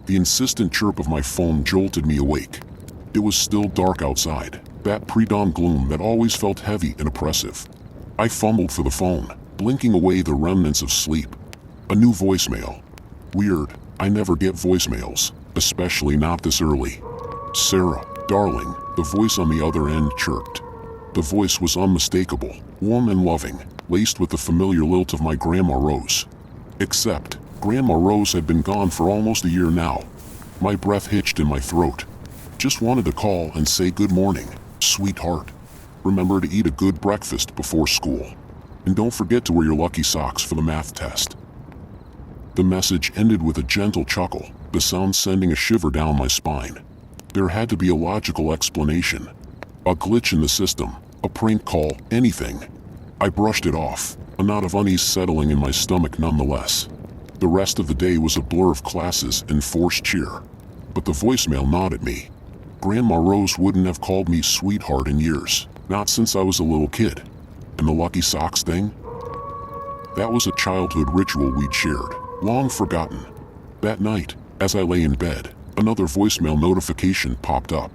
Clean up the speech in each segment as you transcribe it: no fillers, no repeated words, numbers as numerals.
The insistent chirp of my phone jolted me awake. It was still dark outside, that pre-dawn gloom that always felt heavy and oppressive. I fumbled for the phone, blinking away the remnants of sleep. A new voicemail. Weird, I never get voicemails, especially not this early. "Sarah, darling," the voice on the other end chirped. The voice was unmistakable, warm and loving, laced with the familiar lilt of my Grandma Rose. Except, Grandma Rose had been gone for almost a year now. My breath hitched in my throat. "Just wanted to call and say good morning, sweetheart. Remember to eat a good breakfast before school. And don't forget to wear your lucky socks for the math test." The message ended with a gentle chuckle, the sound sending a shiver down my spine. There had to be a logical explanation. A glitch in the system, a prank call, anything. I brushed it off, a knot of unease settling in my stomach nonetheless. The rest of the day was a blur of classes and forced cheer. But the voicemail gnawed at me. Grandma Rose wouldn't have called me sweetheart in years, not since I was a little kid. And the lucky socks thing? That was a childhood ritual we'd shared, long forgotten. That night, as I lay in bed, another voicemail notification popped up.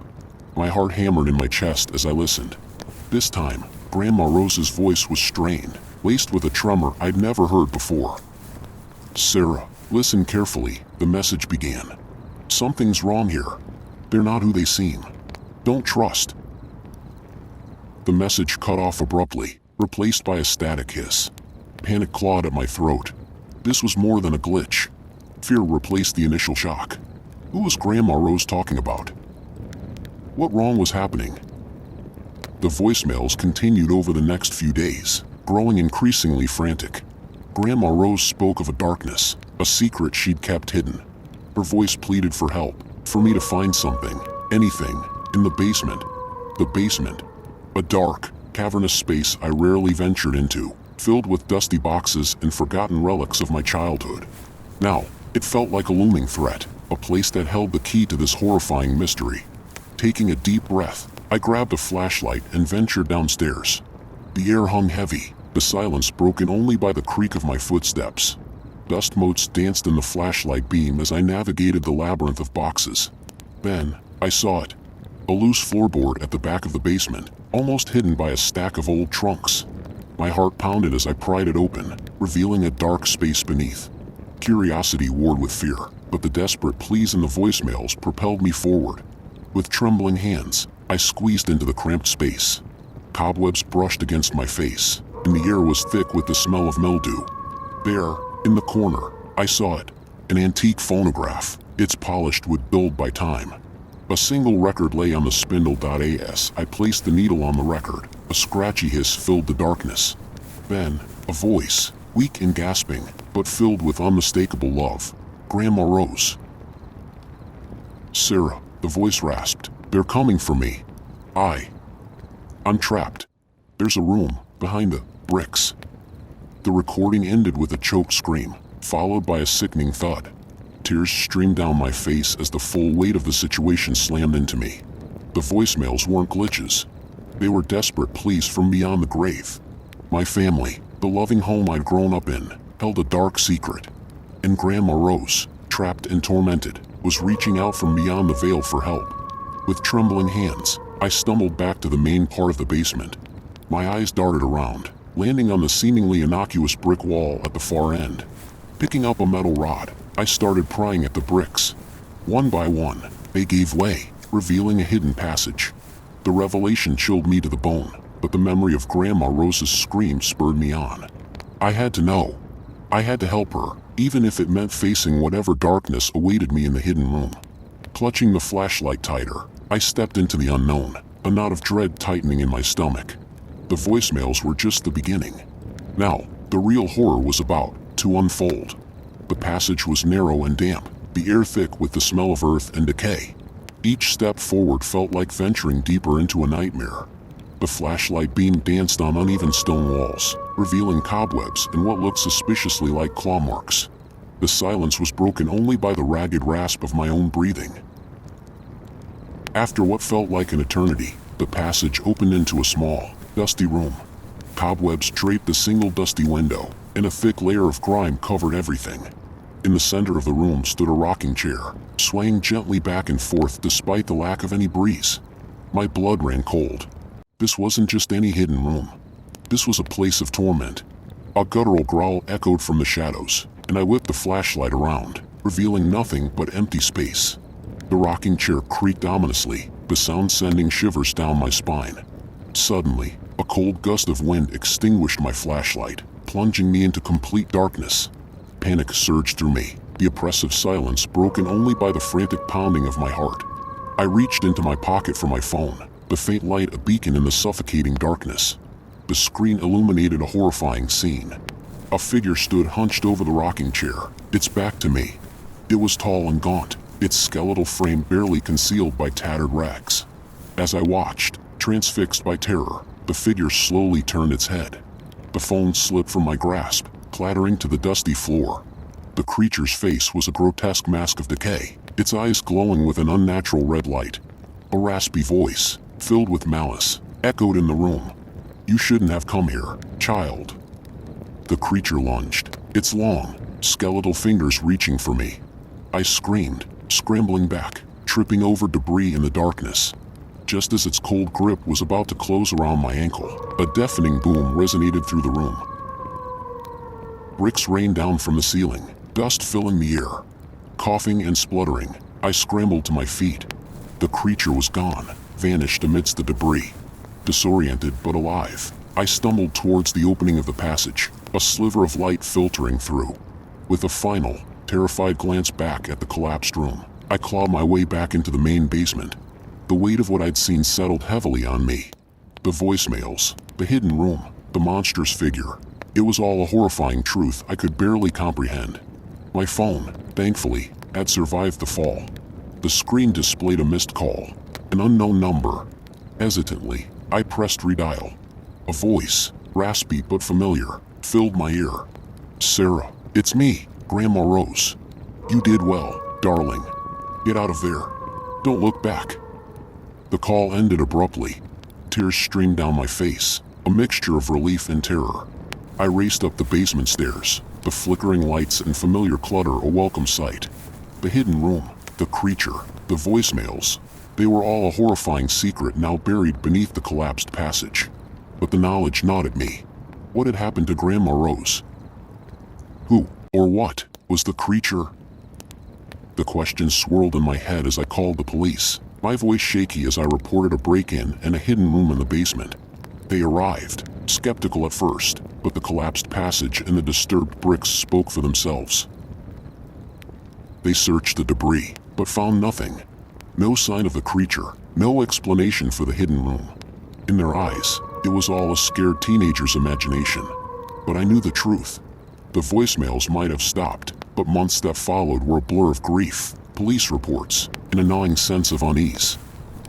My heart hammered in my chest as I listened. This time, Grandma Rose's voice was strained, laced with a tremor I'd never heard before. "Sarah, listen carefully," the message began. "Something's wrong here. They're not who they seem. Don't trust." The message cut off abruptly, replaced by a static hiss. Panic clawed at my throat. This was more than a glitch. Fear replaced the initial shock. Who was Grandma Rose talking about? What wrong was happening? The voicemails continued over the next few days, growing increasingly frantic. Grandma Rose spoke of a darkness, a secret she'd kept hidden. Her voice pleaded for help, for me to find something, anything, in the basement. The basement. A dark, cavernous space I rarely ventured into, filled with dusty boxes and forgotten relics of my childhood. Now, it felt like a looming threat, a place that held the key to this horrifying mystery. Taking a deep breath, I grabbed a flashlight and ventured downstairs. The air hung heavy, the silence broken only by the creak of my footsteps. Dust motes danced in the flashlight beam as I navigated the labyrinth of boxes. Then, I saw it. A loose floorboard at the back of the basement, almost hidden by a stack of old trunks. My heart pounded as I pried it open, revealing a dark space beneath. Curiosity warred with fear, but the desperate pleas in the voicemails propelled me forward. With trembling hands, I squeezed into the cramped space. Cobwebs brushed against my face, and the air was thick with the smell of mildew. There, in the corner, I saw it. An antique phonograph, its polished wood dulled by time. A single record lay on the spindle.as. I placed the needle on the record. A scratchy hiss filled the darkness. Then, a voice, weak and gasping, but filled with unmistakable love. Grandma Rose. "Sarah," the voice rasped. "They're coming for me. I'm trapped. There's a room, behind the bricks." The recording ended with a choked scream, followed by a sickening thud. Tears streamed down my face as the full weight of the situation slammed into me. The voicemails weren't glitches. They were desperate pleas from beyond the grave. My family, the loving home I'd grown up in, held a dark secret. And Grandma Rose, trapped and tormented, was reaching out from beyond the veil for help. With trembling hands, I stumbled back to the main part of the basement. My eyes darted around, landing on the seemingly innocuous brick wall at the far end. Picking up a metal rod, I started prying at the bricks. One by one, they gave way, revealing a hidden passage. The revelation chilled me to the bone, but the memory of Grandma Rose's scream spurred me on. I had to know. I had to help her, even if it meant facing whatever darkness awaited me in the hidden room. Clutching the flashlight tighter, I stepped into the unknown, a knot of dread tightening in my stomach. The voicemails were just the beginning. Now, the real horror was about to unfold. The passage was narrow and damp, the air thick with the smell of earth and decay. Each step forward felt like venturing deeper into a nightmare. The flashlight beam danced on uneven stone walls, revealing cobwebs and what looked suspiciously like claw marks. The silence was broken only by the ragged rasp of my own breathing. After what felt like an eternity, the passage opened into a small, dusty room. Cobwebs draped the single dusty window, and a thick layer of grime covered everything. In the center of the room stood a rocking chair, swaying gently back and forth despite the lack of any breeze. My blood ran cold. This wasn't just any hidden room. This was a place of torment. A guttural growl echoed from the shadows, and I whipped the flashlight around, revealing nothing but empty space. The rocking chair creaked ominously, the sound sending shivers down my spine. Suddenly, a cold gust of wind extinguished my flashlight, plunging me into complete darkness. Panic surged through me, the oppressive silence broken only by the frantic pounding of my heart. I reached into my pocket for my phone, the faint light a beacon in the suffocating darkness. The screen illuminated a horrifying scene. A figure stood hunched over the rocking chair, its back to me. It was tall and gaunt, its skeletal frame barely concealed by tattered rags. As I watched, transfixed by terror, the figure slowly turned its head. The phone slipped from my grasp, clattering to the dusty floor. The creature's face was a grotesque mask of decay, its eyes glowing with an unnatural red light. A raspy voice, filled with malice, echoed in the room. "You shouldn't have come here, child." The creature lunged, its long, skeletal fingers reaching for me. I screamed, scrambling back, tripping over debris in the darkness. Just as its cold grip was about to close around my ankle, a deafening boom resonated through the room. Bricks rained down from the ceiling, dust filling the air. Coughing and spluttering, I scrambled to my feet. The creature was gone, vanished amidst the debris. Disoriented but alive, I stumbled towards the opening of the passage, a sliver of light filtering through. With a final, terrified glance back at the collapsed room, I clawed my way back into the main basement. The weight of what I'd seen settled heavily on me. The voicemails, the hidden room, the monstrous figure. It was all a horrifying truth I could barely comprehend. My phone, thankfully, had survived the fall. The screen displayed a missed call, an unknown number. Hesitantly, I pressed redial. A voice, raspy but familiar, filled my ear. "Sarah, it's me, Grandma Rose. You did well, darling. Get out of there. Don't look back." The call ended abruptly. Tears streamed down my face, a mixture of relief and terror. I raced up the basement stairs, the flickering lights and familiar clutter a welcome sight. The hidden room, the creature, the voicemails, they were all a horrifying secret now buried beneath the collapsed passage. But the knowledge gnawed at me. What had happened to Grandma Rose? Who, or what, was the creature? The questions swirled in my head as I called the police, my voice shaky as I reported a break-in and a hidden room in the basement. They arrived, skeptical at first, but the collapsed passage and the disturbed bricks spoke for themselves. They searched the debris, but found nothing. No sign of the creature, no explanation for the hidden room. In their eyes, it was all a scared teenager's imagination. But I knew the truth. The voicemails might have stopped, but months that followed were a blur of grief, police reports, and a gnawing sense of unease.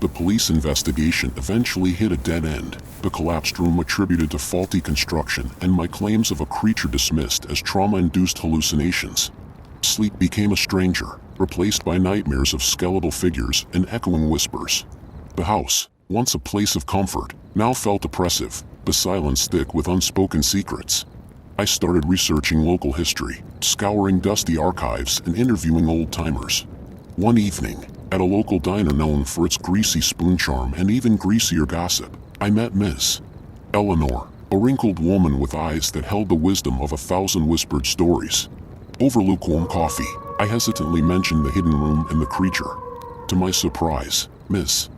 The police investigation eventually hit a dead end, the collapsed room attributed to faulty construction and my claims of a creature dismissed as trauma-induced hallucinations. Sleep became a stranger, replaced by nightmares of skeletal figures and echoing whispers. The house, once a place of comfort, now felt oppressive, the silence thick with unspoken secrets. I started researching local history, scouring dusty archives and interviewing old-timers. One evening, at a local diner known for its greasy spoon charm and even greasier gossip, I met Ms. Eleanor, a wrinkled woman with eyes that held the wisdom of 1,000 whispered stories. Over lukewarm coffee, I hesitantly mentioned the hidden room and the creature. To my surprise, Miss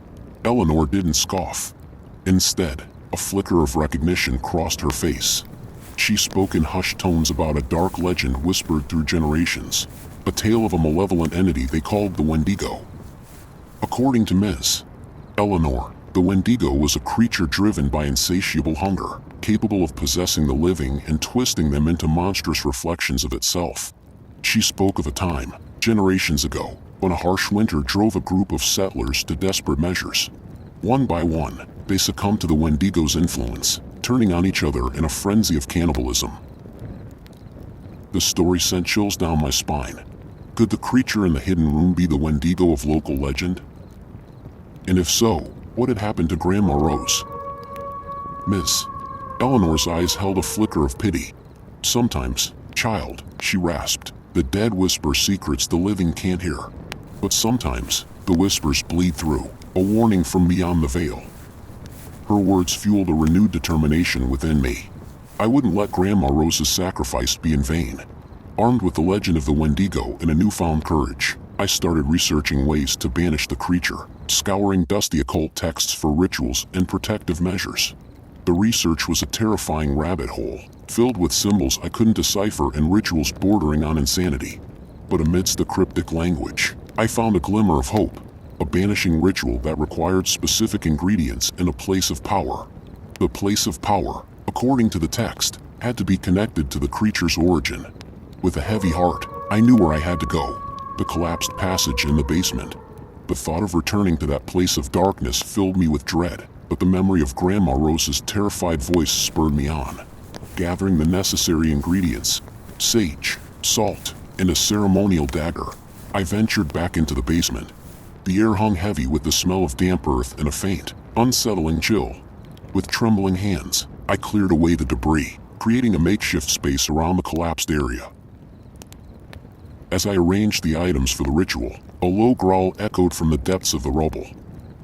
Eleanor didn't scoff. Instead, a flicker of recognition crossed her face. She spoke in hushed tones about a dark legend whispered through generations, a tale of a malevolent entity they called the Wendigo. According to Ms. Eleanor, the Wendigo was a creature driven by insatiable hunger, capable of possessing the living and twisting them into monstrous reflections of itself. She spoke of a time, generations ago, when a harsh winter drove a group of settlers to desperate measures. One by one, they succumbed to the Wendigo's influence, turning on each other in a frenzy of cannibalism. The story sent chills down my spine. Could the creature in the hidden room be the Wendigo of local legend? And if so, what had happened to Grandma Rose? Miss Eleanor's eyes held a flicker of pity. "Sometimes, child," she rasped, The dead whisper secrets the living can't hear. But sometimes, the whispers bleed through, a warning from beyond the veil. Her words fueled a renewed determination within me. I wouldn't let Grandma Rose's sacrifice be in vain. Armed with the legend of the Wendigo and a newfound courage, I started researching ways to banish the creature, scouring dusty occult texts for rituals and protective measures. The research was a terrifying rabbit hole, filled with symbols I couldn't decipher and rituals bordering on insanity. But amidst the cryptic language, I found a glimmer of hope, a banishing ritual that required specific ingredients and a place of power. The place of power, according to the text, had to be connected to the creature's origin. With a heavy heart, I knew where I had to go, the collapsed passage in the basement. The thought of returning to that place of darkness filled me with dread, but the memory of Grandma Rose's terrified voice spurred me on. Gathering the necessary ingredients, sage, salt, and a ceremonial dagger, I ventured back into the basement. The air hung heavy with the smell of damp earth and a faint, unsettling chill. With trembling hands, I cleared away the debris, creating a makeshift space around the collapsed area. As I arranged the items for the ritual, a low growl echoed from the depths of the rubble.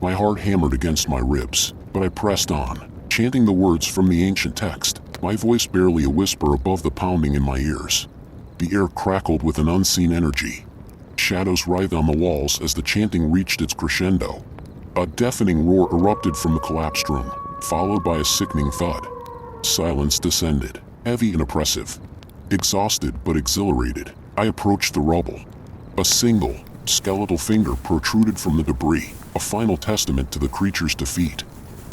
My heart hammered against my ribs, but I pressed on, chanting the words from the ancient text, my voice barely a whisper above the pounding in my ears. The air crackled with an unseen energy. Shadows writhed on the walls as the chanting reached its crescendo. A deafening roar erupted from the collapsed room, followed by a sickening thud. Silence descended, heavy and oppressive. Exhausted but exhilarated, I approached the rubble. A single, skeletal finger protruded from the debris, a final testament to the creature's defeat.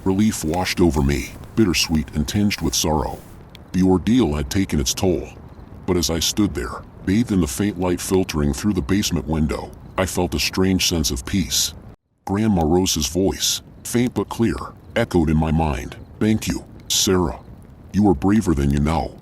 Relief washed over me, bittersweet and tinged with sorrow. The ordeal had taken its toll. But as I stood there, bathed in the faint light filtering through the basement window, I felt a strange sense of peace. Grandma Rose's voice, faint but clear, echoed in my mind. "Thank you, Sarah. You are braver than you know."